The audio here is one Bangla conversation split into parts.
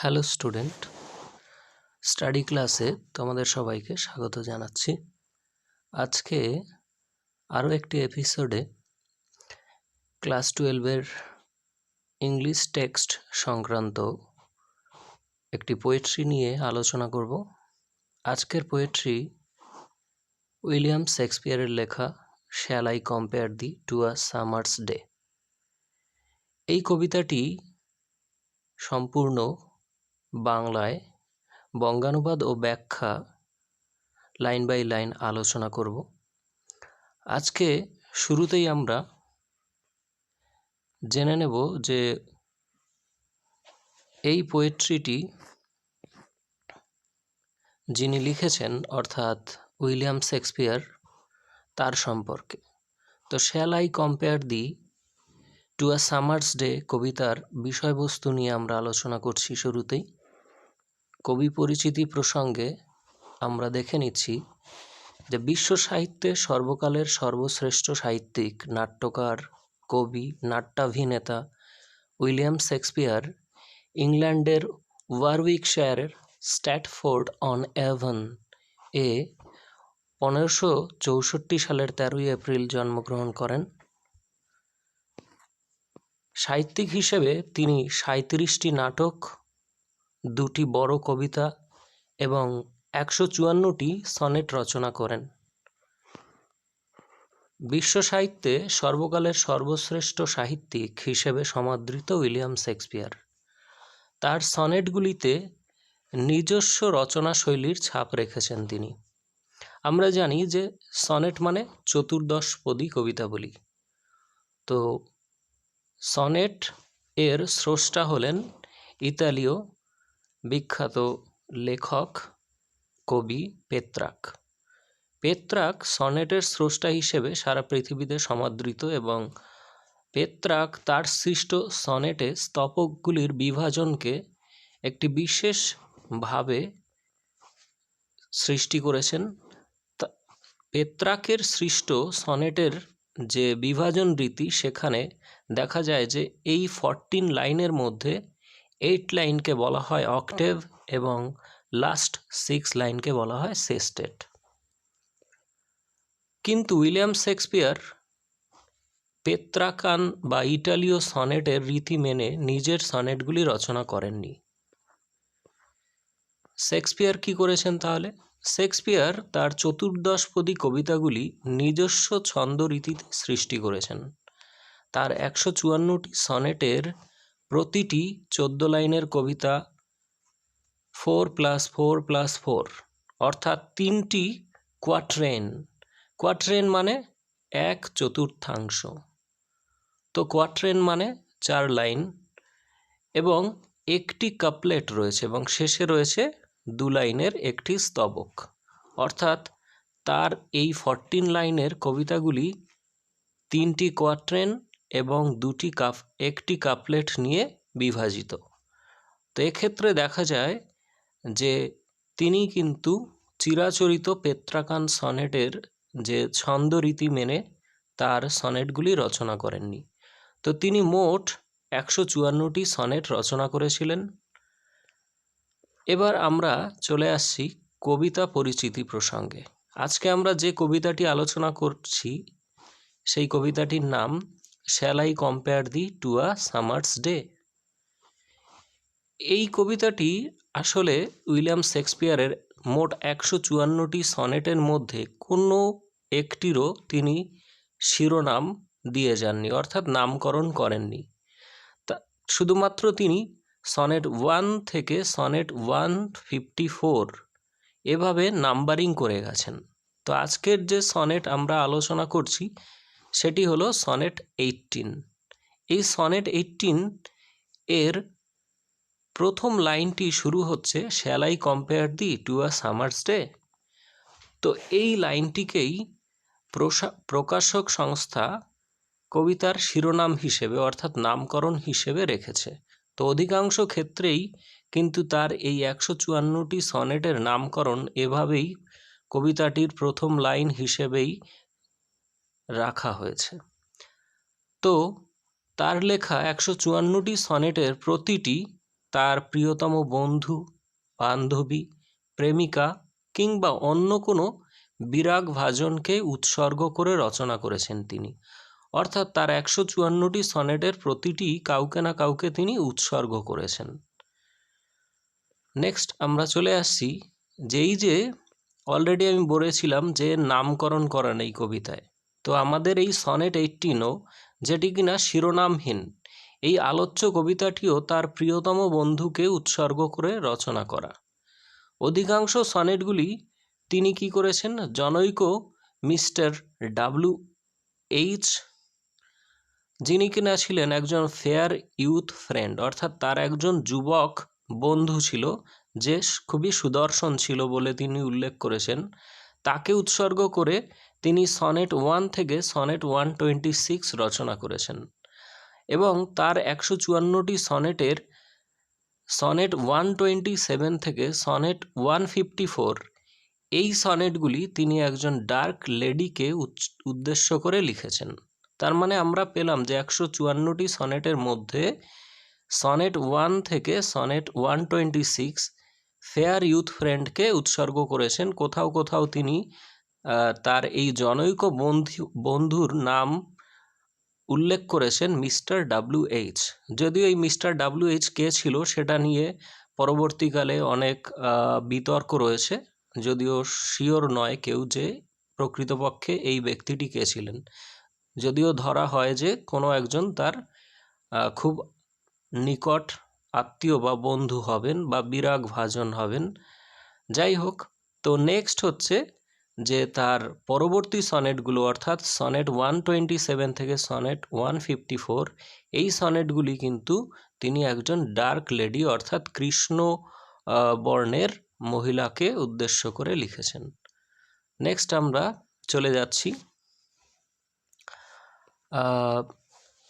হ্যালো স্টুডেন্ট, স্টাডি ক্লাসে তোমাদের সবাইকে স্বাগত জানাচ্ছি। আজকে আরও একটি এপিসোডে ক্লাস 12-এর ইংলিশ টেক্সট সংক্রান্ত একটি পোয়েট্রি নিয়ে আলোচনা করব। আজকের পোয়েট্রি উইলিয়াম শেক্সপিয়ারের লেখা shall I compare thee to a summer's day. এই কবিতাটি সম্পূর্ণ বাংলায় বঙ্গানুবাদ ও ব্যাখ্যা লাইন বাই লাইন আলোচনা করব। আজকে শুরুতেই আমরা জেনে নেব যে এই পোয়েট্রিটি যিনি লিখেছেন অর্থাৎ উইলিয়াম শেক্সপিয়ার তার সম্পর্কে। তো shall I compare thee to a summer's day কবিতার বিষয়বস্তু নিয়ে আমরা আলোচনা করছি। শুরুতেই কবি পরিচিতি প্রসঙ্গে আমরা দেখে নিচ্ছি যে বিশ্ব সাহিত্যে সর্বকালের সর্বশ্রেষ্ঠ সাহিত্যিক, নাট্যকার, কবি, নাট্যাভিনেতা উইলিয়াম শেক্সপিয়ার ইংল্যান্ডের ওয়ারউইকশায়ারের স্ট্যাটফোর্ড অন অ্যাভন এ 1564 সালের 13 এপ্রিল জন্মগ্রহণ করেন। সাহিত্যিক হিসেবে তিনি 37টি নাটক, 2টি বড় কবিতা এবং 154টি সনেট রচনা করেন। বিশ্ব সাহিত্যে সর্বকালের সর্বশ্রেষ্ঠ সাহিত্যিক হিসেবে সমাদৃত উইলিয়াম শেক্সপিয়ার তার সনেটগুলিতে নিজস্ব রচনা শৈলীর ছাপ রেখেছেন তিনি। আমরা জানি যে সনেট মানে চতুর্দশপদী কবিতাবলী। তো সনেট এর স্রষ্টা হলেন ইতালীয় বিখ্যাত লেখক কবি পেত্রাক সনেটের স্রষ্টা হিসেবে সারা পৃথিবীতে সমাদৃত এবং পেত্রাক তার সৃষ্ট সনেটে স্তবকগুলির বিভাজনকে একটি বিশেষভাবে সৃষ্টি করেছেন। পেত্রাকের সৃষ্ট সনেটের যে বিভাজন রীতি, সেখানে দেখা যায় যে এই 14 লাইনের মধ্যে 8 লাইনকে বলা হয় অক্টেভ এবং লাস্ট 6 লাইনকে বলা হয় সেস্টেট। কিন্তু উইলিয়াম শেক্সপিয়ার পেত্রাকান বা ইটালীয় সনেটের রীতি মেনে নিজের সনেটগুলি রচনা করেননি। শেক্সপিয়ার কি করেছেন তাহলে? শেক্সপিয়ার তার চতুর্দশপদী কবিতাগুলি নিজস্ব ছন্দ রীতিতে সৃষ্টি করেছেন। তার 154টি সনেটের প্রতিটি 14 লাইনের কবিতা 4+4+4 অর্থাৎ 3টি কোয়াট্রেন মানে 1/4। তো কোয়াট্রেন মানে 4 লাইন এবং একটি কাপলেট রয়েছে এবং শেষে রয়েছে 2 লাইনের একটি স্তবক। অর্থাৎ তার এই 14 লাইনের কবিতাগুলি 3টি কোয়াট্রেন এবং একটি কাপলেট নিয়ে বিভাজিত। তো এক্ষেত্রে দেখা যায় যে তিনি কিন্তু চিরাচরিত পেত্রাকান সনেটের যে ছন্দরীতি মেনে তার সনেটগুলি রচনা করেননি। তো তিনি মোট 154টি সনেট রচনা করেছিলেন। এবার আমরা চলে আসছি কবিতা পরিচিতি প্রসঙ্গে। আজকে আমরা যে কবিতাটি আলোচনা করছি সেই কবিতাটির নাম shall I compare thee to a summer's day. এই কবিতাটি আসলে উইলিয়াম শেক্সপিয়ারের মোট 154টি সনেটের মধ্যে কোনো একটিরও তিনি শিরোনাম দিয়ে যাননি, অর্থাৎ নামকরণ করেননি। তা শুধুমাত্র তিনি সনেট 1 থেকে সনেট 154 এভাবে নাম্বারিং করে গেছেন। তো আজকের যে সনেট আমরা আলোচনা করছি সেটি হলো সনেট 18। এই সনেট 18 এর প্রথম লাইনটি শুরু হচ্ছে shall I compare thee to a summer's day. তো এই লাইনটিকেই প্রকাশক সংস্থা কবিতার শিরোনাম হিসেবে অর্থাৎ নামকরণ হিসেবে রেখেছে। তো অধিকাংশ ক্ষেত্রেই কিন্তু তার এই 154টি সনেটের নামকরণ এভাবেই কবিতাটির প্রথম লাইন হিসেবেই রাখা হয়েছে। তো তার লেখা 154টি সনেটের প্রতিটি তার প্রিয়তম বন্ধু, বান্ধবী, প্রেমিকা কিংবা অন্য কোনো বিরাগ ভাজনকে উৎসর্গ করে রচনা করেছেন তিনি। অর্থাৎ তার 154টি সনেটের প্রতিটি কাউকে না কাউকে তিনি উৎসর্গ করেছেন। নেক্সট আমরা চলে আসছি যে অলরেডি আমি বলেছিলাম যে নামকরণ করা নেই কবিতায়, তো আমাদের এই সনেট 18ও যেটি কিনা শিরোনামহীন, এই আলোচ্য কবিতাটিও তার প্রিয়তম বন্ধুকে উৎসর্গ করে রচনা করা। অধিকাংশ সনেটগুলি তিনি কি করেছেন, জনৈক মিস্টার WH, যিনি কিনা ছিলেন একজন ফেয়ার ইউথ ফ্রেন্ড, অর্থাৎ তার একজন যুবক বন্ধু ছিল যে খুবই সুদর্শন ছিল বলে তিনি উল্লেখ করেছেন, তাকে উৎসর্গ করে তিনি সনেট 1 থেকে সনেট 126 রচনা করেছেন। এবং তার 154টি সনেটের সনেট 127 থেকে সনেট 154 এই সনেটগুলি তিনি একজন ডার্ক লেডিকে উদ্দেশ্য করে লিখেছেন। তার মানে আমরা পেলাম যে 154টি সনেটের মধ্যে সনেট 1 থেকে সনেট 126 ফেয়ার ইউথ ফ্রেন্ডকে উৎসর্গ করেছেন। কোথাও কোথাও তিনি তার এই জনৈক বন্ধুর নাম উল্লেখ করেছেন মিস্টার WH। যদিও এই মিস্টার WH কে ছিল সেটা নিয়ে পরবর্তীকালে অনেক বিতর্ক রয়েছে, যদিও শিওর নয় কেউ যে প্রকৃতপক্ষে এই ব্যক্তিটি কে ছিলেন। যদিও ধরা হয় যে কোনো একজন তার খুব নিকট আত্মীয় বা বন্ধু হবেন বা বিরাগ ভাজন হবেন। যাই হোক, তো নেক্সট হচ্ছে যে তার পরবর্তী সনেটগুলো, অর্থাৎ সনেট 127 থেকে সনেট 154, এই সনেটগুলি কিন্তু তিনি একজন ডার্ক লেডি অর্থাৎ কৃষ্ণ বর্ণের মহিলাকে উদ্দেশ্য করে লিখেছেন। নেক্সট আমরা চলে যাচ্ছি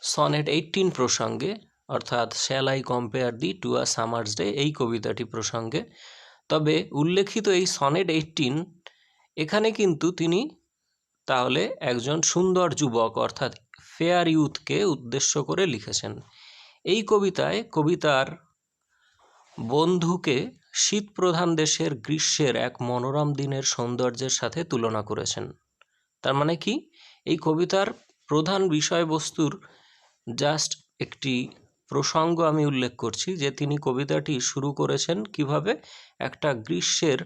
সনেট 18 প্রসঙ্গে, অর্থাৎ shall I compare thee to a summer's day, এই কবিতাটি প্রসঙ্গে। তবে উল্লেখিত এই সনেট 18 এখানে কিন্তু তিনি তাহলে একজন সুন্দর যুবক অর্থাৎ ফেয়ার ইউথকে উদ্দেশ্য করে লিখেছেন। এই কবিতায় কবিতার বন্ধুকে শীতপ্রধান দেশের গ্রীষ্মের এক মনোরম দিনের সৌন্দর্যের সাথে তুলনা করেছেন। তার মানে কি, এই কবিতার প্রধান বিষয়বস্তুর জাস্ট একটি প্রসঙ্গ আমি উল্লেখ করছি যে তিনি কবিতাটি শুরু করেছেন কিভাবে, একটা গ্রীষ্মের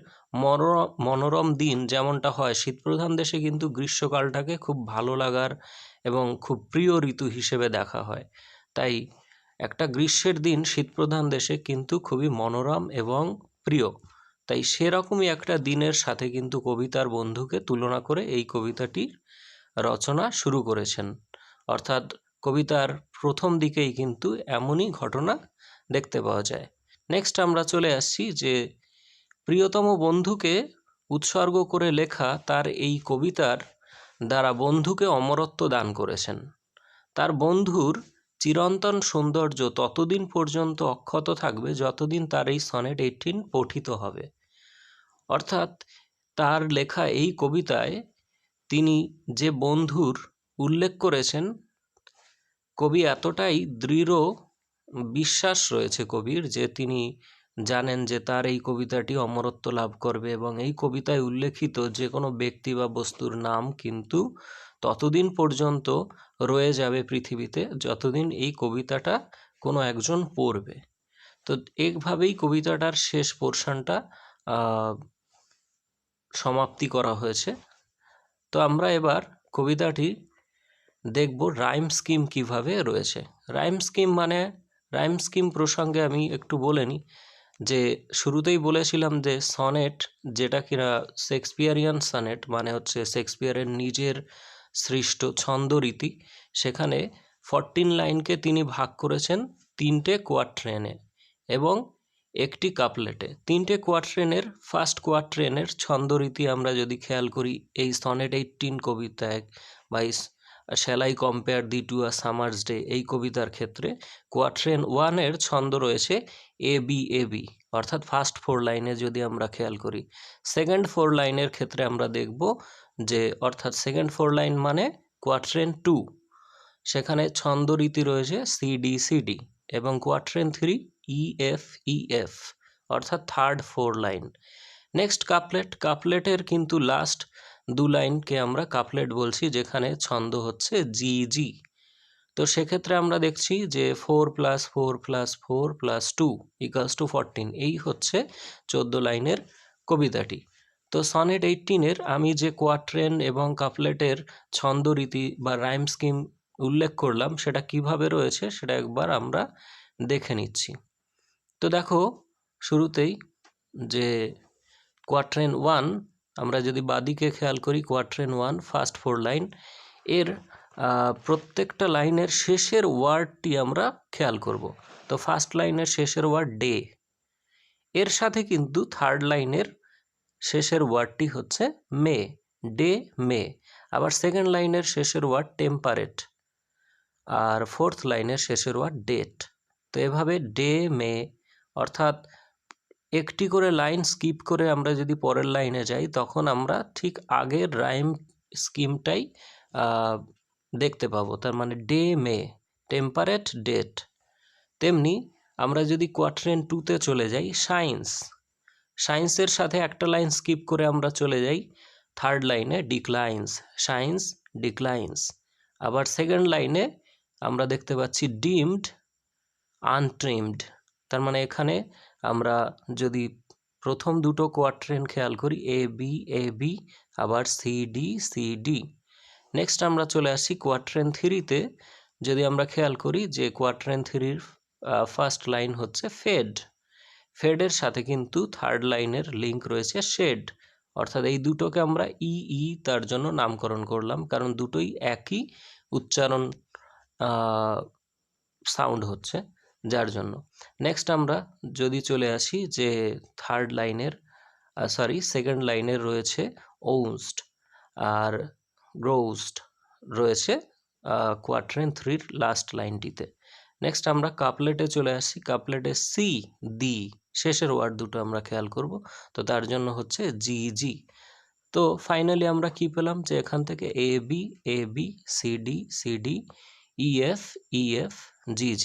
মনোরম দিন যেমনটা হয়, শীতপ্রধান দেশে কিন্তু গ্রীষ্মকালটাকে খুব ভালো লাগার এবং খুব প্রিয় ঋতু হিসেবে দেখা হয়। তাই একটা গ্রীষ্মের দিন শীতপ্রধান দেশে কিন্তু খুবই মনোরম এবং প্রিয়। তাই সেরকমই একটা দিনের সাথে কিন্তু কবিতার বন্ধুকে তুলনা করে এই কবিতাটির রচনা শুরু করেছেন। অর্থাৎ কবিতার প্রথম দিকেই কিন্তু এমনই ঘটনা দেখতে পাওয়া যায়। নেক্সট আমরা চলে আসছি যে প্রিয়তম বন্ধুকে উৎসর্গ করে লেখা তার এই কবিতার দ্বারা বন্ধুকে অমরত্ব দান করেছেন। তার বন্ধুর চিরন্তন সৌন্দর্য ততদিন পর্যন্ত অক্ষত থাকবে যতদিন তার এই সনেট 18 পঠিত হবে। অর্থাৎ তার লেখা এই কবিতায় তিনি যে বন্ধুর উল্লেখ করেছেন, কবি এতটাই দৃঢ় বিশ্বাস রয়েছে কবির যে তিনি জানেন যে তার এই কবিতাটি অমরত্ব লাভ করবে এবং এই কবিতায় উল্লেখিত যে কোনো ব্যক্তি বা বস্তুর নাম কিন্তু ততদিন পর্যন্ত রয়ে যাবে পৃথিবীতে যতদিন এই কবিতাটা কোনো একজন পড়বে। তো এইভাবেই কবিতাটার শেষ পোর্শনটা সমাপ্তি করা হয়েছে। তো আমরা এবার কবিতাটি দেখব রাইম স্কিম কিভাবে রয়েছে। রাইম স্কিম প্রসঙ্গে আমি একটু বলে নিই যে শুরুতেই বলেছিলাম যে সনেট যেটা কিনা শেক্সপিয়ারিয়ান সনেট মানে হচ্ছে শেক্সপিয়ারের নিজের সৃষ্ট ছন্দরীতি, সেখানে 14 লাইনকে তিনি ভাগ করেছেন 3টে কোয়াট্রেনে এবং একটি কাপলেটে। 3টে কোয়াট্রেনের ফার্স্ট কোয়াট্রেনের ছন্দরীতি আমরা যদি খেয়াল করি এই সনেট 18 কবিতায় বা shall I compare thee to a summer's day এই কবিতার ক্ষেত্রে কোয়াট্রেন 1-এর ছন্দ রয়েছে AB, অর্থাৎ ফার্স্ট 4 লাইনে যদি আমরা খেয়াল করি। সেকেন্ড 4 লাইনের ক্ষেত্রে আমরা দেখব যে অর্থাৎ সেকেন্ড 4 লাইন মানে কোয়াট্রেন 2, সেখানে ছন্দরীতি রয়েছে CD এবং কোয়াট্রেন 3 EF অর্থাৎ থার্ড 4 লাইন। Next couplet. কাপলেটের কিন্তু লাস্ট 2 লাইনকে আমরা কাপলেট বলছি, যেখানে ছন্দ হচ্ছে GG। তো সেক্ষেত্রে আমরা দেখছি যে 4 + 4 + 4 + 2 = 14, এই হচ্ছে 14 লাইনের কবিতাটি। তো সনেট 18-এর আমি যে কোয়াট্রেন এবং কাপলেটের ছন্দরীতি বা রাইম স্কিম উল্লেখ করলাম, সেটা কিভাবে রয়েছে সেটা একবার আমরা দেখে নিচ্ছি। তো দেখো শুরুতেই যে কোয়াট্রেন 1, আমরা যদি বাদিকে খেয়াল করি, কোয়াট্রেন 1 ফার্স্ট 4 লাইন, এর প্রত্যেকটা লাইনের শেষের ওয়ার্ডটি আমরা খেয়াল করব। তো ফার্স্ট লাইনের শেষের ওয়ার্ড ডে, এর সাথে কিন্তু থার্ড লাইনের শেষের ওয়ার্ডটি হচ্ছে মে, ডে মে। আবার সেকেন্ড লাইনের শেষের ওয়ার্ড টেম্পারেট, আর ফোর্থ লাইনের শেষের ওয়ার্ড ডেট। তো এভাবে ডে মে, অর্থাৎ একটি করে লাইন স্কিপ করে আমরা যদি পরের লাইনে যাই, তখন আমরা ঠিক আগের রাইম স্কিমটাই দেখতে পাবো। তার মানে ডে মে, টেম্পারেট, ডেট। তেমনি আমরা যদি কোয়াট্রেন 2-তে চলে যাই, সায়েন্সের সাথে একটা লাইন স্কিপ করে আমরা চলে যাই থার্ড লাইনে, ডিক্লাইন্স, সায়েন্স ডিক্লাইন্স। আবার সেকেন্ড লাইনে আমরা দেখতে পাচ্ছি ডিমড, আনট্রিমড। তার মানে এখানে আমরা যদি প্রথম দুটো কোয়াট্রেন খেয়াল করি, এ বি, আবার সি ডি। নেক্সট আমরা চলে আসি কোয়াট্রেন 3-তে। যদি আমরা খেয়াল করি যে কোয়াট্রেন 3-র ফার্স্ট লাইন হচ্ছে ফেডের সাথে কিন্তু থার্ড লাইনের লিঙ্ক রয়েছে শেড, অর্থাৎ এই দুটোকে আমরা ই তার জন্য নামকরণ করলাম, কারণ দুটোই একই উচ্চারণ সাউন্ড হচ্ছে, যার জন্য। নেক্সট আমরা যদি চলে আসি যে সেকেন্ড লাইনের রয়েছে ওউস্ট আর গ্রোউস্ট রয়েছে কোয়াট্রেন 3-র লাস্ট লাইনটিতে। নেক্সট আমরা কাপলেটে চলে আসি। কাপলেটে সি, দি, শেষের ওয়ার্ড দুটো আমরা খেয়াল করব, তো তার জন্য হচ্ছে GG। তো ফাইনালি আমরা কি পেলাম, যে এখান থেকে A B, CD, EF, GG।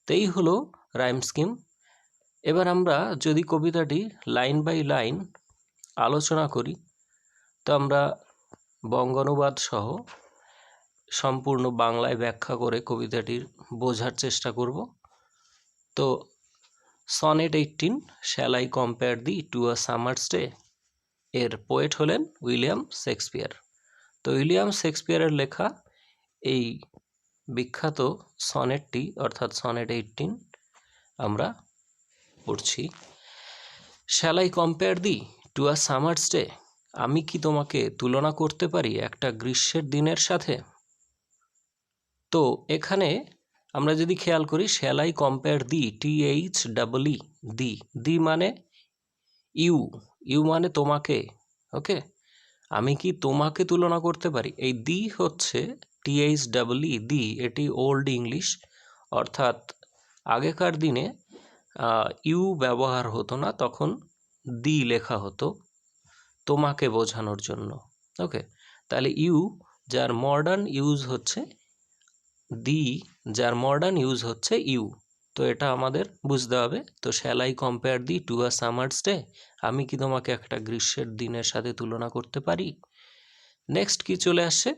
তো এই হলো রাইম স্কিম। এবার আমরা যদি কবিতাটি লাইন বাই লাইন আলোচনা করি, তো আমরা বঙ্গানুবাদ সহ সম্পূর্ণ বাংলায় ব্যাখ্যা করে কবিতাটির বোঝার চেষ্টা করব। তো sonnet 18, shall I compare thee to a summer's day, এর পোয়েট হলেন উইলিয়াম শেক্সপিয়ার। তো উইলিয়াম শেক্সপিয়ারের লেখা এই বিখ্যাত সনেটটি, অর্থাৎ সনেট 18 আমরা পড়ছি। Shall I compare thee to a summer's day, আমি কি তোমাকে তুলনা করতে পারি একটা গ্রীষ্মের দিনের সাথে। তো এখানে আমরা যদি খেয়াল করি, shall I compare the, THEE, দি মানে ইউ মানে তোমাকে, ওকে। আমি কি তোমাকে তুলনা করতে পারি, এই দি হচ্ছে THEE, দি, এটি ওল্ড ইংলিশ, অর্থাৎ আগেকার দিনে ইউ ব্যবহার হতো না, তখন দি লেখা হতো তোমাকে বোঝানোর জন্য, ওকে। তাহলে ইউ যার মডার্ন ইউজ হচ্ছে দি, যার মডার্ন ইউজ হচ্ছে ইউ, তো এটা আমাদের বুঝতে হবে। তো shall I compare thee to a summer's day, আমি কি তোমাকে একটা গ্রীষ্মের দিনের সাথে তুলনা করতে পারি। নেক্সট কি চলে আসছে,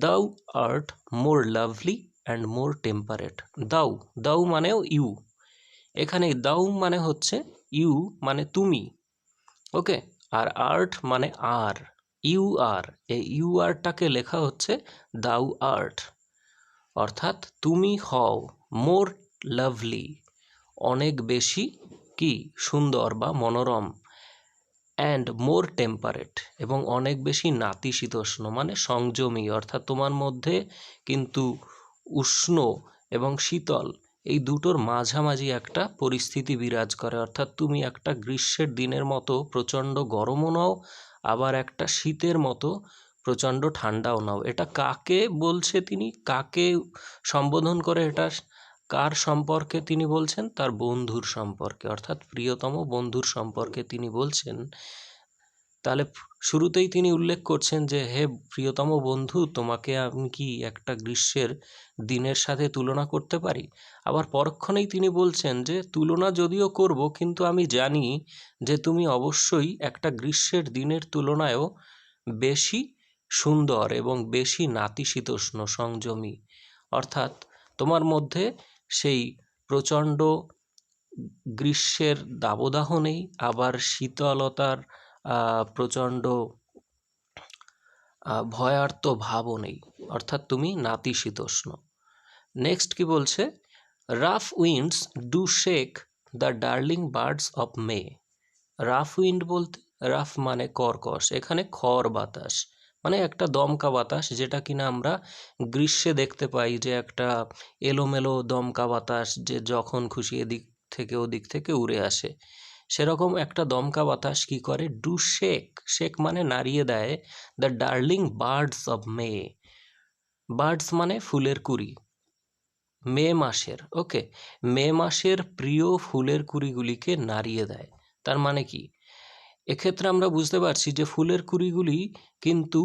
দাউ art more lovely and more temperate. দাউ মানেও ইউ, এখানে দাউ মানে হচ্ছে ইউ মানে তুমি, ওকে। আর আর্ট মানে আর, এই ইউ আরটাকে লেখা হচ্ছে দাউ আর্ট, অর্থাৎ তুমি হও, মোর লাভলি অনেক বেশি কি সুন্দর বা মনোরম, অ্যান্ড মোর টেম্পারেট এবং অনেক বেশি নাতিশীতোষ্ণ মানে সংযমী, অর্থাৎ তোমার মধ্যে কিন্তু উষ্ণ এবং শীতল এই দুটোর মাঝামাঝি একটা পরিস্থিতি বিরাজ করে, অর্থাৎ তুমি একটা গ্রীষ্মের দিনের মতো প্রচণ্ড গরমও নও, আবার একটা শীতের মতো প্রচণ্ড ঠান্ডাও নাও। এটা কাকে বলছে তিনি, কাকে সম্বোধন করে, এটা কার সম্পর্কে তিনি বলছেন, তার বন্ধুর সম্পর্কে, অর্থাৎ প্রিয়তম বন্ধুর সম্পর্কে তিনি বলছেন তাহলে শুরুতেই তিনি উল্লেখ করছেন যে হে প্রিয়তম বন্ধু, তোমাকে আমি কি একটা গ্রীষ্মের দিনের সাথে তুলনা করতে পারি? আবার পরক্ষণেই তিনি বলছেন যে তুলনা যদিও করব, কিন্তু আমি জানি যে তুমি অবশ্যই একটা গ্রীষ্মের দিনের তুলনায়ও বেশি সুন্দর এবং বেশি নাতিশীতোষ্ণ সংযমী। অর্থাৎ তোমার মধ্যে সেই প্রচণ্ড গ্রীষ্মের দাবদাহ নেই, আবার শীতলতার প্রচণ্ড ভয়ার্ত ভাবও নেই, অর্থাৎ তুমি নাতিশীতোষ্ণ। নেক্সট কি বলছে? Rough winds do shake the darling birds of May. Rough wind বলতে, রাফ মানে কর্কশ, এখানে খড় বাতাস মানে একটা দমকা বাতাস, যেটা কিনা আমরা গ্রীষ্মে দেখতে পাই যে একটা এলোমেলো দমকা বাতাস যে যখন খুশি এদিক থেকে ওদিক থেকে উড়ে আসে। সেরকম একটা দমকা বাতাস কি করে? ডু শেক, শেক মানে নাড়িয়ে দেয়, the darling birds of May. Birds মানে ফুলের কুড়ি, মে মাসের, ওকে, মে মাসের প্রিয় ফুলের কুড়িগুলিকে নাড়িয়ে দেয়। তার মানে কি? এক্ষেত্রে আমরা বুঝতে পারছি যে ফুলের কুড়িগুলি কিন্তু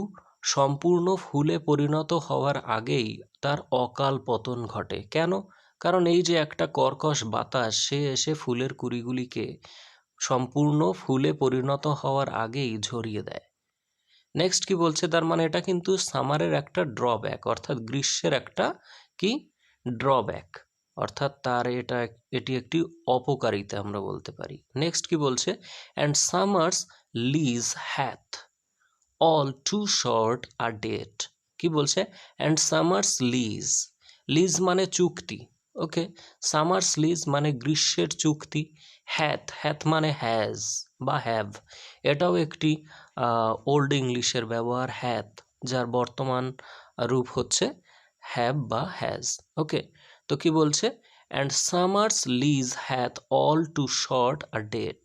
সম্পূর্ণ ফুলে পরিণত হওয়ার আগেই তার অকাল পতন ঘটে। কেন? কারণ এই যে একটা কর্কশ বাতাস, সে এসে ফুলের কুড়িগুলিকে সম্পূর্ণ ফুলে পরিণত হওয়ার আগেই ঝরিয়ে দেয়। নেক্সট কি বলছে? তার মানে এটা কিন্তু সামারের একটা ড্রব্যাক, অর্থাৎ গ্রীষ্মের একটা কি ড্রব্যাক, অর্থাৎ তার এটি একটি অপকারিতা আমরা বলতে পারি। নেক্সট কি বলছে? And summer's lease hath all too short a date. কি বলছে? অ্যান্ড সামার্স লিজ, লিজ মানে চুক্তি, ওকে, সামার্স লিজ মানে গ্রীষ্মের চুক্তি, হ্যাথ, হ্যাথ মানে হ্যাজ বা হ্যাভ, এটাও একটি ওল্ড ইংলিশের ব্যবহার হ্যাথ, যার বর্তমান রূপ হচ্ছে হ্যাভ বা হ্যাজ, ওকে। তো কি বলছে? And summer's lease hath all too short a date.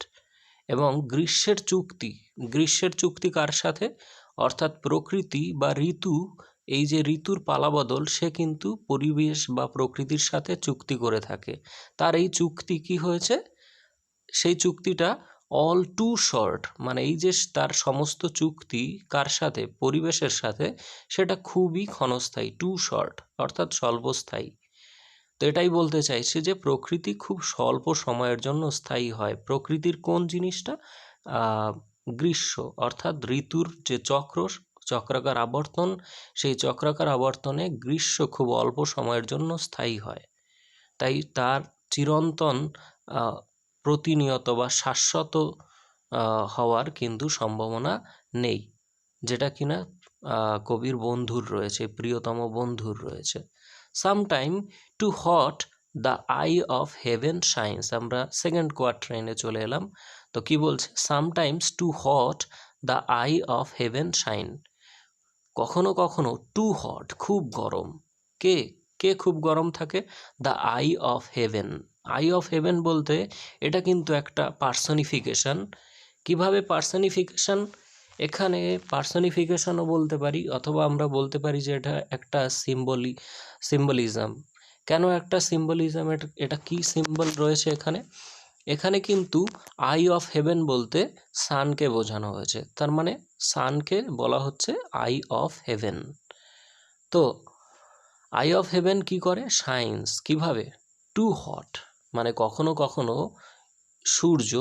এবং গ্রীষ্মের চুক্তি, গ্রীষ্মের চুক্তি কার সাথে? অর্থাৎ প্রকৃতি বা ঋতু, এই যে ঋতুর পালাবদল, সে কিন্তু পরিবেশ বা প্রকৃতির সাথে চুক্তি করে থাকে। তার এই চুক্তি কি হয়েছে? সেই চুক্তিটা অল টু শর্ট, মানে এই যে তার সমস্ত চুক্তি কার সাথে? পরিবেশের সাথে, সেটা খুবই ক্ষণস্থায়ী, টু শর্ট অর্থাৎ স্বল্পস্থায়ী। তো এটাই বলতে চাইছে যে প্রকৃতি খুব স্বল্প সময়ের জন্য স্থায়ী হয়। প্রকৃতির কোন জিনিসটা? গ্রীষ্ম, অর্থাৎ ঋতুর যে চক্র, চক্রাকার আবর্তন, সেই চক্রাকার আবর্তনে গ্রীষ্ম খুব অল্প সময়ের জন্য স্থায়ী হয়। তাই তার চিরন্তন প্রতিনিয়ত বা শাশ্বত হওয়ার কিন্তু সম্ভাবনা নেই, যেটা কিনা কবির বন্ধুর রয়েছে, প্রিয়তম বন্ধুর রয়েছে। Sometime too hot the eye of heaven shines. আমরা সেকেন্ড কোয়াট্রেনে চলে এলাম। তো কি বলছে? Sometimes too hot the eye of heaven shine. কখনো কখনো টু হট, খুব গরম। কে কে খুব গরম থাকে? The eye of haven. I of haven বলতে এটা কিন্তু একটা পার্সনিফিকেশন। কিভাবে পার্সনিফিকেশন? এখানে পার্সনিফিকেশনও বলতে পারি, অথবা আমরা বলতে পারি যে এটা একটা সিম্বলিজম। কেন একটা সিম্বলিজম? এটা কি সিম্বল রয়েছে এখানে? এখানে কিন্তু আই অফ হেভেন বলতে সানকে বোঝানো হয়েছে, তার মানে সানকে বলা হচ্ছে আই অফ হেভেন। তো আই অফ হেভেন কি করে? শাইন্স, কিভাবে? টু হট, মানে কখনো কখনো সূর্য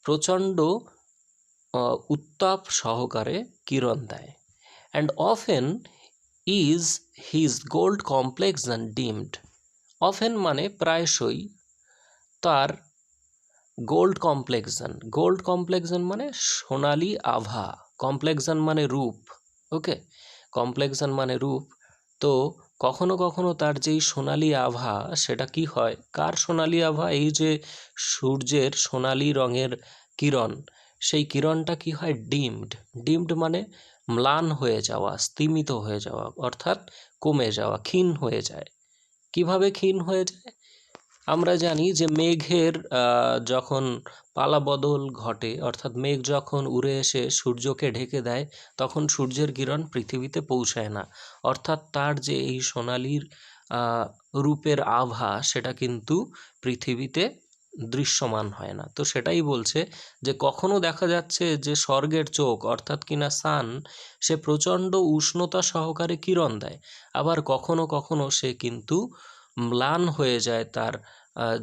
প্রচণ্ড উত্তাপ সহকারে কিরণ দেয়। And often is his gold complexion deemed. Often মানে প্রায়শই, তার গোল্ড কমপ্লেক্সন মানে সোনালি আভা, কমপ্লেক্সন মানে রূপ, ওকে, কমপ্লেক্সন মানে রূপ। তো কখনো কখনো তার যেই সোনালি আভা, সেটা কি হয়? কার সোনালি আভা? এই যে সূর্যের সোনালি রঙের কিরণ, সেই কিরণটা কি হয়? ডিমড মানে ম্লান হয়ে যাওয়া, স্তিমিত হয়ে যাওয়া, অর্থাৎ কমে যাওয়া, ক্ষীণ হয়ে যায়। কিভাবে ক্ষীণ হয়ে যায়? আমরা জানি যে মেঘের যখন পালাবদল ঘটে, অর্থাৎ মেঘ যখন উড়ে এসে সূর্যকে ঢেকে দেয়, তখন সূর্যের কিরণ পৃথিবীতে পৌঁছায় না, অর্থাৎ তার যে এই সোনালির রূপের আভা, সেটা কিন্তু পৃথিবীতে দৃশ্যমান হয় না। তো সেটাই বলছে যে কখনো দেখা যাচ্ছে যে স্বর্গের চোখ অর্থাৎ কিনা সান সে প্রচণ্ড উষ্ণতা সহকারে কিরণ দেয়, আবার কখনো কখনো সে কিন্তু ম্লান হয়ে যায় তার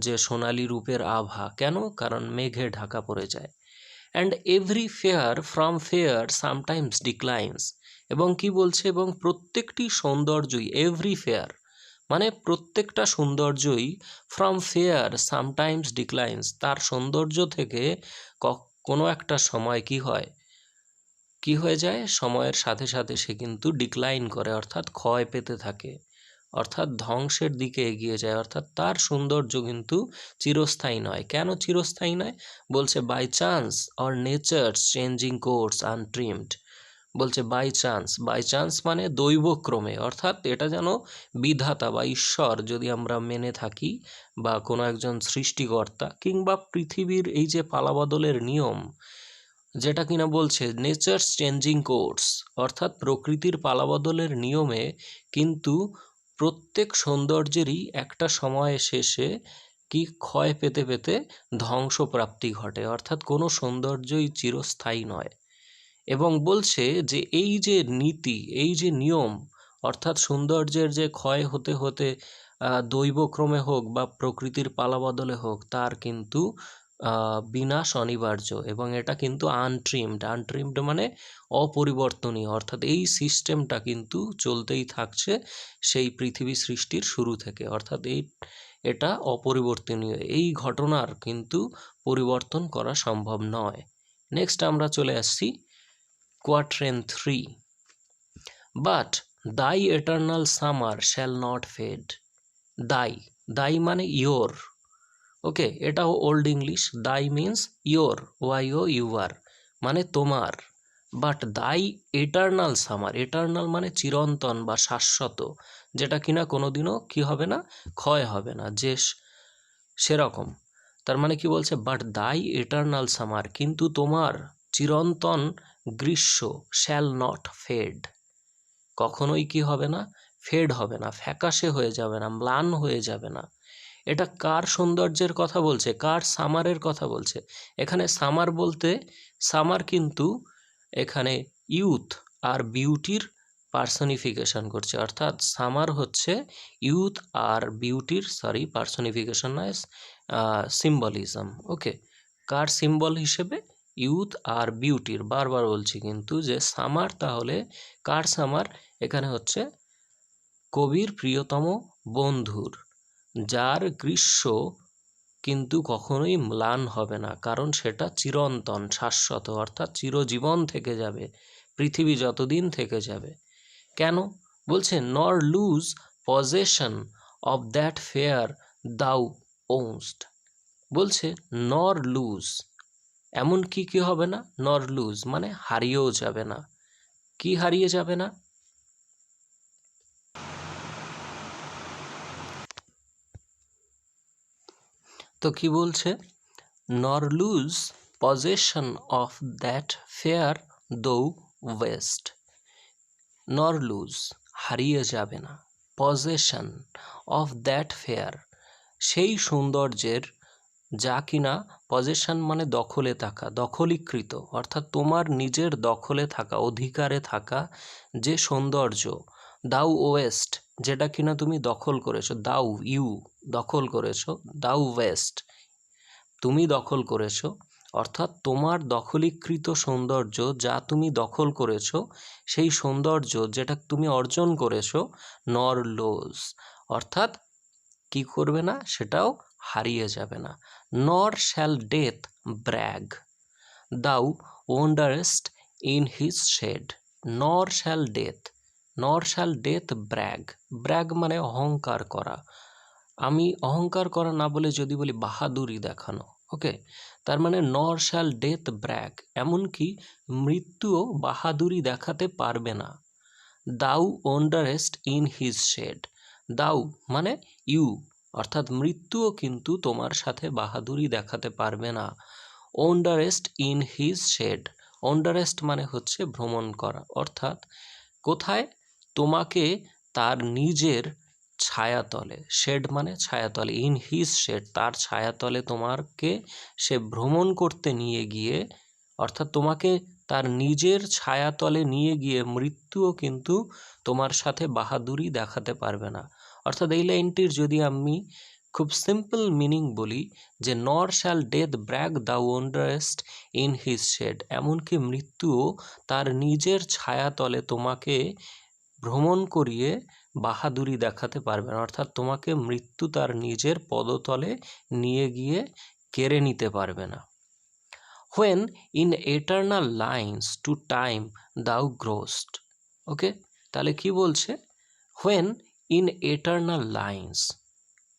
যে সোনালী রূপের আভা। কেন? কারণ মেঘে ঢাকা পড়ে যায়। And every fair from fair sometimes declines, এবং কি বলছে, এবং প্রত্যেকটি সৌন্দর্যই, এভরি ফেয়ার মানে প্রত্যেকটা সৌন্দর্যই ফ্রম ফেয়ার সামটাইমস ডিক্লাইন্স, তার সৌন্দর্য থেকে কোনো একটা সময় কি হয়ে যায়, সময়ের সাথে সাথে সে কিন্তু ডিক্লাইন করে, অর্থাৎ ক্ষয় পেতে থাকে, অর্থাৎ ধ্বংসের দিকে এগিয়ে যায়, অর্থাৎ তার সৌন্দর্য কিন্তু চিরস্থায়ী নয়। কেন চিরস্থায়ী নয়? বলছে by chance or nature's changing course untrimmed. বলছে বাই চান্স মানে দৈবক্রমে, অর্থাৎ এটা যেন বিধাতা বা ঈশ্বর যদি আমরা মেনে থাকি, বা কোনো একজন সৃষ্টিকর্তা, কিংবা পৃথিবীর এই যে পালাবদলের নিয়ম, যেটা কিনা বলছে নেচার্স চেঞ্জিং কোর্স, অর্থাৎ প্রকৃতির পালাবদলের নিয়মে কিন্তু প্রত্যেক সৌন্দর্যেরই একটা সময় শেষে কি ক্ষয় পেতে পেতে ধ্বংসপ্রাপ্তি ঘটে, অর্থাৎ কোনো সৌন্দর্যই চিরস্থায়ী নয়। এবং বলছে যে এই যে নীতি, এই যে নিয়ম, অর্থাৎ সৌন্দর্যের যে ক্ষয় হতে হতে দৈবক্রমে হোক বা প্রকৃতির পালাবদলে হোক, তার কিন্তু বিনাশ অনিবার্য, এবং এটা কিন্তু আনট্রিমড মানে অপরিবর্তনীয়, অর্থাৎ এই সিস্টেমটা কিন্তু চলতেই থাকছে সেই পৃথিবী সৃষ্টির শুরু থেকে, অর্থাৎ এটা অপরিবর্তনীয়, এই ঘটনার কিন্তু পরিবর্তন করা সম্ভব নয়। নেক্সট আমরা চলে আসছি quatrain 3, but thy eternal summer shall not fade. Thy মানে ইয়োর, ওকে, এটাও old English. Thy means your, YOUR মানে তোমার। But thy eternal summer, eternal মানে চিরন্তন বা শাশ্বত, যেটা কিনা কোনোদিনও কি হবে না, ক্ষয় হবে না, যে সেরকম। তার মানে কি বলছে, বাট দাই এটার্নাল সামার, কিন্তু তোমার চিরন্তন গ্রীষ্ম, শ্যাল নট ফেড, কখনোই কি হবে না, ফেড হবে না, ফ্যাকাশে হয়ে যাবে না, ম্লান হয়ে যাবে না। এটা কার সৌন্দর্যের কথা বলছে, কার সামারের কথা বলছে? এখানে সামার বলতে, সামার কিন্তু এখানে ইউথ আর বিউটির পার্সনিফিকেশন করছে, অর্থাৎ সামার হচ্ছে ইউথ আর বিউটির, পার্সনিফিকেশন নয়, সিম্বলিজম। ওকে, কার সিম্বল হিসেবে? ইউথ আর বিউটির। বারবার বলছি কিন্তু যে সামার, তাহলে কার সামার? এখানে হচ্ছে কবির প্রিয়তম বন্ধুর, যার গ্রীষ্ম কিন্তু কখনোই ম্লান হবে না, কারণ সেটা চিরন্তন শাশ্বত, অর্থাৎ চিরজীবন থেকে যাবে, পৃথিবী যতদিন থেকে যাবে। কেন? বলছে nor lose possession of that fair thou ow'st. বলছে নর লুজ, এমন কি হবে না, নর লুজ মানে হারিয়েও যাবে না। কি হারিয়ে যাবে না? তো কি বলছে, nor lose possession of that fair thou ow'st, nor lose হারিয়ে যাবে না, পজেশন অফ দ্যাট ফেয়ার সেই সৌন্দর্যের, যা কিনা পজেশন মানে দখলে থাকা, দখলীকৃত, অর্থাৎ তোমার নিজের দখলে থাকা, অধিকারে থাকা যে সৌন্দর্য, দাউ ওয়েস্ট, যেটা কিনা তুমি দখল করেছো, দাউ ইউ দখল করেছো, দাউ ওয়েস্ট তুমি দখল করেছো, অর্থাৎ তোমার দখলীকৃত সৌন্দর্য যা তুমি দখল করেছো, সেই সৌন্দর্য যেটা তুমি অর্জন করেছো, নর লোজ, অর্থাৎ কি করবে না, সেটাও হারিয়ে যাবে না। নর শ্যাল ডেথ ব্র্যাগ দাউ ওয়ান্ডারেস্ট ইন হিজ শেড, নর শ্যাল ডেথ ব্র্যাগ মানে অহংকার করা। আমি অহংকার করা না বলে যদি বলি বাহাদুরি দেখানো, ওকে, তার মানে নর শ্যাল ডেথ ব্র্যাগ, এমনকি মৃত্যুও বাহাদুরি দেখাতে পারবে না। দাউ ওয়ান্ডারেস্ট ইন হিজ শেড, দাউ মানে ইউ, অর্থাৎ মৃত্যুও কিন্তু তোমার সাথে বাহাদুরি দেখাতে পারবে না। Wanderest in his shade, wanderest মানে হচ্ছে ভ্রমণ করা, অর্থাৎ কোথায়? তোমাকে তার নিজের ছায়াতলে, শেড মানে ছায়াতলে, ইন হিজ শেড, তার ছায়াতলে তোমাকে সে ভ্রমণ করতে নিয়ে গিয়ে, অর্থাৎ তোমাকে তার নিজের ছায়াতলে নিয়ে গিয়ে মৃত্যুও কিন্তু তোমার সাথে বাহাদুরি দেখাতে পারবে না। অর্থাৎ এই লাইনটির যদি আমি খুব সিম্পল মিনিং বলি যে nor shall death brag the wanderest in his shade, এমনকি মৃত্যুও তার নিজের ছায়াতলে তোমাকে ভ্রমণ করিয়ে বাহাদুরি দেখাতে পারবে না। অর্থাৎ তোমাকে মৃত্যু তার নিজের পদতলে নিয়ে গিয়ে কেড়ে নিতে পারবে না। When in eternal lines to time thou growest, ওকে, তাহলে কি বলছে? When in eternal lines,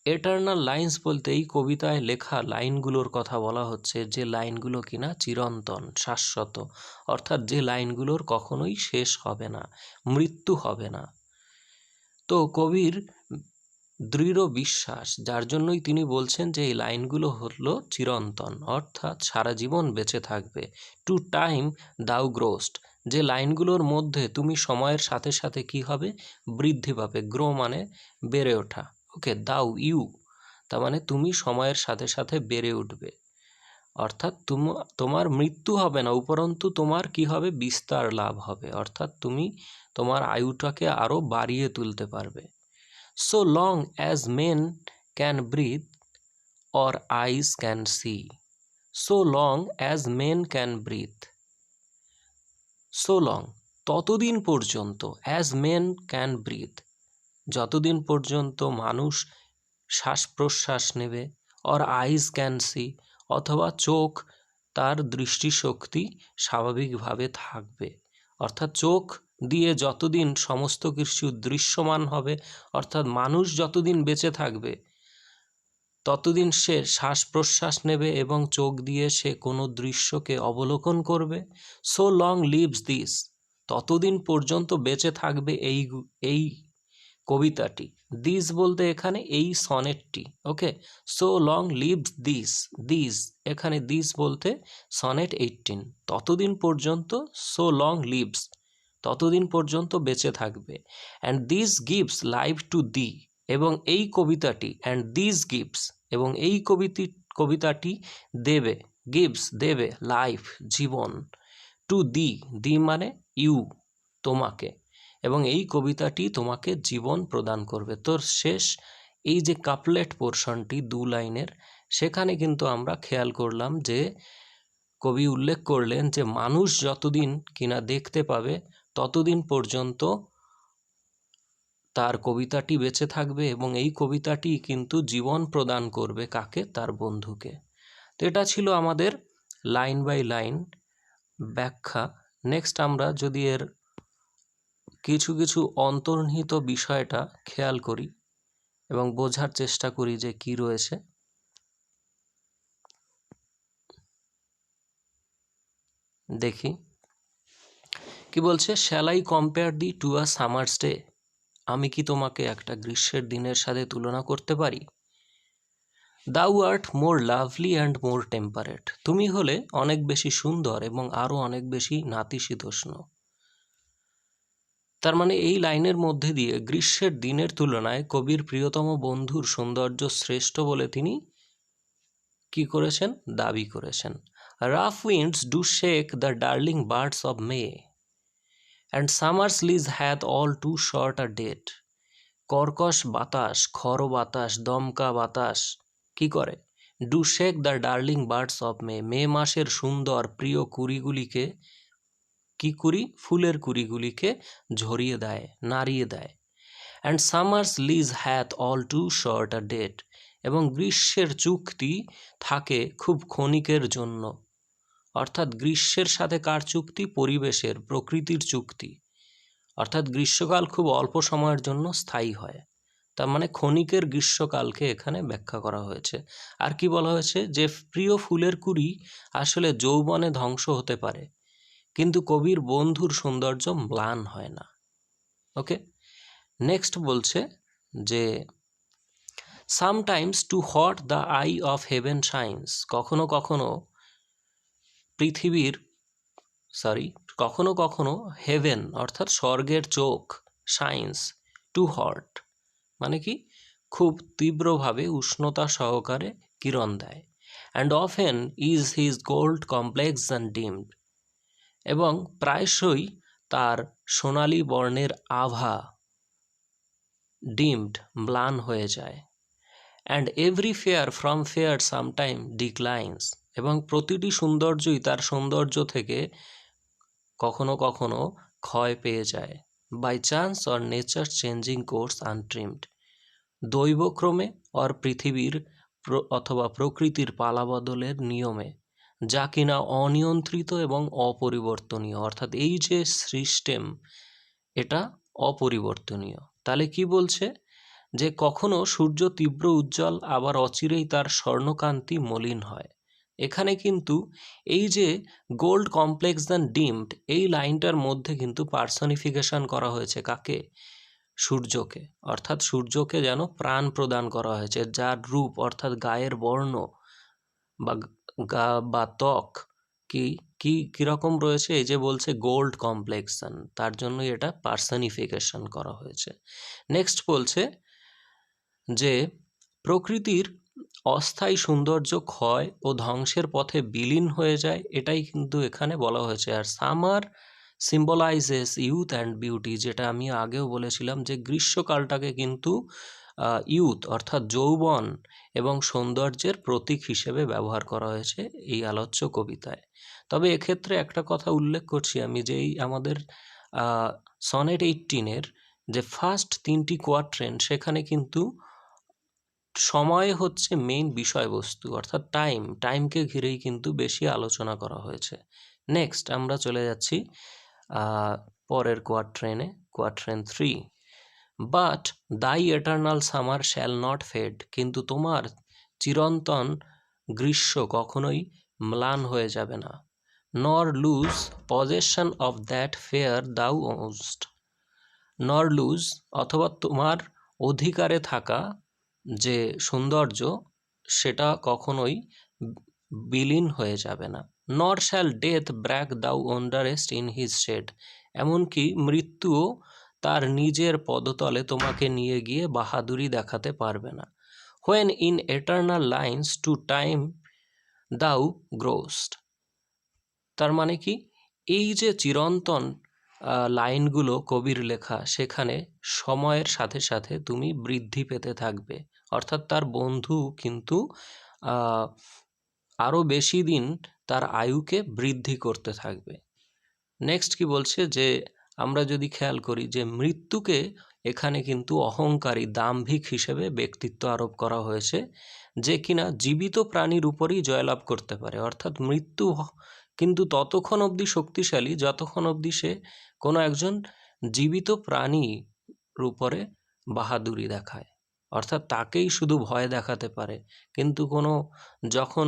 eternal lines বলতে এই কবিতায় লেখা লাইনগুলোর কথা বলা হচ্ছে, যে লাইনগুলো কিনা চিরন্তন, শাশ্বত, অর্থাৎ যে লাইনগুলোর কখনোই শেষ হবে না, মৃত্যু হবে না। তো কবির দৃঢ় বিশ্বাস, যার জন্যই তিনি বলছেন যে এই লাইনগুলো হলো চিরন্তন, অর্থাৎ সারা জীবন বেঁচে থাকবে। টু টাইম দাউ গ্রোস্ট, যে লাইনগুলোর মধ্যে তুমি সময়ের সাথে সাথে কি হবে? বৃদ্ধি পাবে। গ্রো মানে বেড়ে ওঠা, ওকে, দাউ ইউ, তার মানে তুমি সময়ের সাথে সাথে বেড়ে উঠবে, অর্থাৎ তোমার মৃত্যু হবে না, উপরন্তু তোমার কি হবে? বিস্তার লাভ হবে, অর্থাৎ তুমি তোমার আয়ুটাকে আরো বাড়িয়ে তুলতে পারবে। So long as men can breathe or eyes can see, so long as men can breathe, so long, ততদিন পর্যন্ত, as men can breathe, যতদিন পর্যন্ত মানুষ শ্বাস প্রশ্বাস নেবে, or eyes can see, অথবা চোখ তার দৃষ্টিশক্তি স্বাভাবিকভাবে থাকবে, অর্থাৎ চোখ দিয়ে যতদিন সমস্ত কিছু দৃশ্যমান হবে, অর্থাৎ মানুষ যতদিন বেঁচে থাকবে ততদিন সে শ্বাস প্রশ্বাস নেবে এবং চোখ দিয়ে সে কোনো দৃশ্যকে অবলোকন করবে। সো লং লিভস দিস, ততদিন পর্যন্ত বেঁচে থাকবে এই কবিতাটি। দিস বলতে এখানে এই সনেটটি, ওকে। সো লং লিভস দিস এখানে দিস বলতে সনেট 18, ততদিন পর্যন্ত, সো লং লিভস, ততদিন পর্যন্ত বেঁচে থাকবে। And this gives life to দি, এবং এই কবিতাটি, অ্যান্ড দিস গিভস, এবং এই কবিতাটি দেবে, গিভস দেবে, লাইফ জীবন, টু দি মানে ইউ তোমাকে, এবং এই কবিতাটি তোমাকে জীবন প্রদান করবে। তোর শেষ এই যে কাপলেট পোর্শনটি 2 লাইনের, সেখানে কিন্তু আমরা খেয়াল করলাম যে কবি উল্লেখ করলেন যে মানুষ যতদিন কিনা দেখতে পাবে ততদিন পর্যন্ত তার কবিতাটি বেঁচে থাকবে, এবং এই কবিতাটি কিন্তু জীবন প্রদান করবে কাকে? তার বন্ধুকে। তো এটা ছিল আমাদের লাইন বাই লাইন ব্যাখ্যা। নেক্সট আমরা যদি এর কিছু কিছু অন্তর্নিহিত বিষয়টা খেয়াল করি এবং বোঝার চেষ্টা করি যে কি রয়েছে। দেখি কি বলছে। Shall I compare thee to a summer's day, আমি কি তোমাকে একটা গ্রীষ্মের দিনের সাথে তুলনা করতে পারি? দাউ art more lovely and more temperate, তুমি হলে অনেক বেশি সুন্দর এবং আরো অনেক বেশি নাতিশীতোষ্ণ। তার মানে এই লাইনের মধ্যে দিয়ে গ্রীষ্মের দিনের তুলনায় কবির প্রিয়তম বন্ধুর সৌন্দর্য শ্রেষ্ঠ বলে তিনি কি করেছেন? দাবি করেছেন। Rough winds do shake the darling birds of May, and summer's lease hath all too short a date, কর্কশ বাতাস, খড় বাতাস, দমকা বাতাস কি করে? Do shake the darling birds of May, মে মাসের সুন্দর প্রিয় কুড়িগুলিকে, কি কুড়ি? ফুলের কুড়িগুলিকে ঝরিয়ে দেয়, নাড়িয়ে দেয়। And summer's lease hath all too short a date, এবং গ্রীষ্মের চুক্তি থাকে খুব ক্ষণিকের জন্য, অর্থাৎ গ্রীষ্মের সাথে কার চুক্তি? পরিবেশের, প্রকৃতির চুক্তি, অর্থাৎ গ্রীষ্মকাল খুব অল্প সময়ের জন্য স্থায়ী হয়। তার মানে ক্ষণিকের গ্রীষ্মকালকে এখানে ব্যাখ্যা করা হয়েছে। আর কি বলা হয়েছে? যে প্রিয় ফুলের কুড়ি আসলে যৌবনে ধ্বংস হতে পারে, কিন্তু কবির বন্ধুর সৌন্দর্য ম্লান হয় না। ওকে, নেক্সট বলছে যে sometimes too hot the eye of heaven shines, কখনো কখনো কখনো কখনো হেভেন অর্থাৎ স্বর্গের চোখ, শাইন্স টু হট মানে কি, খুব তীব্রভাবে উষ্ণতা সহকারে কিরণ দেয়। And often is his gold complex and deemed, এবং প্রায়শই তার সোনালী বর্ণের আভা ডিমড ম্লান হয়ে যায়। And every fair from fair sometime declines, এবং প্রতিটি সৌন্দর্যই তার সৌন্দর্য থেকে কখনো কখনো ক্ষয় পেয়ে যায়। By chance or nature changing course untrimmed, দৈবক্রমে অর পৃথিবীর অথবা প্রকৃতির পালাবদলের নিয়মে, যা কিনা অনিয়ন্ত্রিত এবং অপরিবর্তনীয়। অর্থাৎ এই যে সিস্টেম, এটা অপরিবর্তনীয়। তাহলে কি বলছে, যে কখনো সূর্য তীব্র উজ্জ্বল, আবার অচিরেই তার স্বর্ণকান্তি মলিন হয়। এখানে কিন্তু এই যে গোল্ড কমপ্লেক্স দ্যান ডিমড, এই লাইনটার মধ্যে কিন্তু পার্সনিফিকেশন করা হয়েছে কাকে? সূর্যকে। অর্থাৎ সূর্যকে যেন প্রাণ প্রদান করা হয়েছে, যার রূপ অর্থাৎ গায়ের বর্ণ বা বা ত্বক কি কি কিরকম রয়েছে, এই যে বলছে গোল্ড কমপ্লেক্সন, তার জন্য এটা পার্সনিফিকেশন করা হয়েছে। নেক্সট বলছে যে প্রকৃতির অস্থায়ী সৌন্দর্য ক্ষয় ও ধ্বংসের পথে বিলীন হয়ে যায়, এটাই কিন্তু এখানে বলা হয়েছে। আর summer symbolizes youth and beauty, যেটা আমি আগেও বলেছিলাম যে গ্রীষ্মকালটাকে কিন্তু ইউথ অর্থাৎ যৌবন এবং সৌন্দর্যের প্রতীক হিসেবে ব্যবহার করা হয়েছে এই আলোচ্য কবিতায়। তবে এক্ষেত্রে একটা কথা উল্লেখ করছি আমি, যে এই আমাদের সনেট 18-এর যে ফার্স্ট 3টি কোয়াট্রেন, সেখানে কিন্তু সময় হচ্ছে মেইন বিষয়বস্তু, অর্থাৎ টাইমকে ঘিরেই কিন্তু বেশি আলোচনা করা হয়েছে। নেক্সট আমরা চলে যাচ্ছি পরের কোয়াট্রেনে, quatrain 3। But thy eternal summer shall not fade, কিন্তু তোমার চিরন্তন গ্রীষ্ম কখনোই ম্লান হয়ে যাবে না। Nor lose possession of that fair thou ow'st, nor lose অথবা তোমার অধিকারে থাকা যে সৌন্দর্য, সেটা কখনোই বিলীন হয়ে যাবে না। নর শ্যাল ডেথ ব্র্যাক দাউ ওন্ডারেস্ট ইন হিজ শেড, এমনকি মৃত্যুও তার নিজের পদতলে তোমাকে নিয়ে গিয়ে বাহাদুরি দেখাতে পারবে না। When in eternal lines to time thou grow'st, তার মানে কি, এই যে চিরন্তন লাইনগুলো কবির লেখা, সেখানে সময়ের সাথে সাথে তুমি বৃদ্ধি পেতে থাকবে। অর্থাৎ তার বন্ধু কিন্তু আরও বেশি দিন তার আয়ুকে বৃদ্ধি করতে থাকবে। নেক্সট কি বলছে, যে আমরা যদি খেয়াল করি যে মৃত্যুকে এখানে কিন্তু অহংকারী দাম্ভিক হিসেবে ব্যক্তিত্ব আরোপ করা হয়েছে, যে কিনা জীবিত প্রাণীর উপরেই জয়লাভ করতে পারে। অর্থাৎ মৃত্যু কিন্তু ততক্ষণ অবধি শক্তিশালী যতক্ষণ অবধি সে কোনো একজন জীবিত প্রাণীর উপরে বাহাদুরি দেখায়, অর্থাৎ তাকেই শুধু ভয় দেখাতে পারে। কিন্তু যখন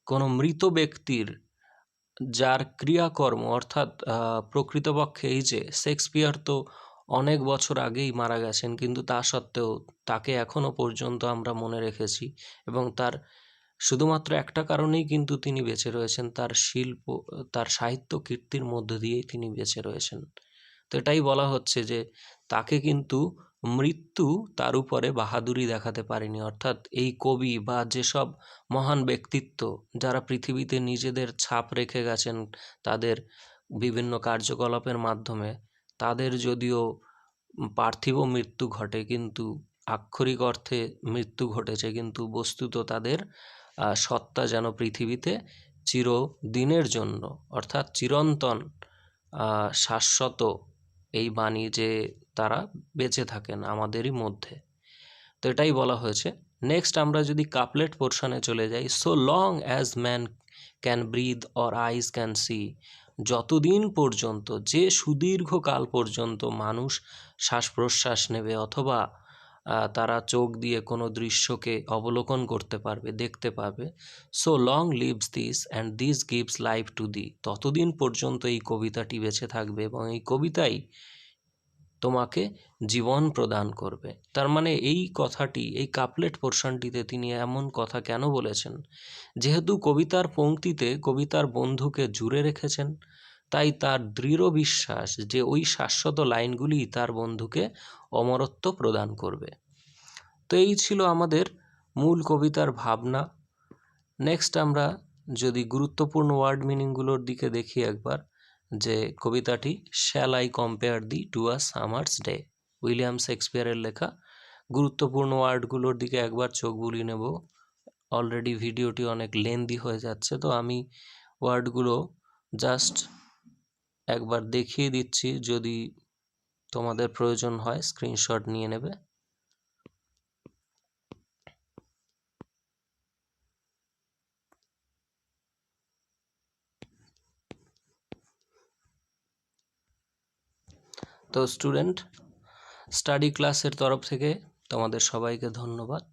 কোনো মৃত ব্যক্তির যার ক্রিয়াকর্ম, অর্থাৎ প্রকৃতপক্ষে এই যে শেক্সপিয়ার তো অনেক বছর আগেই মারা গেছেন, কিন্তু তা সত্ত্বেও তাকে এখনো পর্যন্ত আমরা মনে রেখেছি, এবং তার শুধুমাত্র একটা কারণেই কিন্তু তিনি বেঁচে রয়েছেন, তার শিল্প, তার সাহিত্য কীর্তির মধ্য দিয়েই তিনি বেঁচে রয়েছেন। তো এটাই বলা হচ্ছে যে তাকে কিন্তু মৃত্যু তার উপরে বাহাদুরি দেখাতে পারেনি। অর্থাৎ এই কবি বা যেসব মহান ব্যক্তিত্ব যারা পৃথিবীতে নিজেদের ছাপ রেখে গেছেন তাদের বিভিন্ন কার্যকলাপের মাধ্যমে, তাদের যদিও পার্থিব মৃত্যু ঘটে, কিন্তু আক্ষরিক অর্থে মৃত্যু ঘটেছে, কিন্তু বস্তুত তাদের সত্তা যেন পৃথিবীতে চিরদিনের জন্য, অর্থাৎ চিরন্তন শাশ্বত এই বাণী, যে তারা বেঁচে থাকেন আমাদেরই মধ্যে। তো এটাই বলা হয়েছে। নেক্সট আমরা যদি কাপলেট পোর্শনে চলে যাই, so long as man can breathe or eyes can see, যতদিন পর্যন্ত, যে সুদীর্ঘকাল পর্যন্ত মানুষ শ্বাস প্রশ্বাস নেবে অথবা তারা চোখ দিয়ে কোনো দৃশ্যকে অবলোকন করতে পারবে, দেখতে পাবে, so long lives this and this gives life to thee, ততদিন পর্যন্ত এই কবিতাটি বেঁচে থাকবে এবং এই কবিতাই তোমাকে জীবন প্রদান করবে। তার মানে এই কথাটি, এই কাপলেট পোর্শনটিতে তিনি এমন কথা কেন বলেছেন? যেহেতু কবিতার পংক্তিতে কবিতার বন্ধুকে জুড়ে রেখেছেন, তাই তার দৃঢ় বিশ্বাস যে ওই শাশ্বত লাইনগুলি তার বন্ধুকে অমরত্ব প্রদান করবে। তো এই ছিল আমাদের মূল কবিতার ভাবনা। নেক্সট আমরা যদি গুরুত্বপূর্ণ ওয়ার্ড মিনিংগুলোর দিকে দেখি একবার, যে কবিতাটি shall I compare thee to a summer's day, William শেক্সপিয়ারের লেখা। গুরুত্বপূর্ণ ওয়ার্ডগুলোর দিকে একবার চোখ বুলিয়ে নেব। অলরেডি ভিডিওটি অনেক লেন্দি হয়ে যাচ্ছে, তো আমি ওয়ার্ডগুলো জাস্ট একবার দেখিয়ে দিচ্ছি, যদি তোমাদের প্রয়োজন হয় স্ক্রিনশট নিয়ে নেবে। তো স্টুডেন্ট, স্টাডি ক্লাসের তরফ থেকে তোমাদের সবাইকে ধন্যবাদ।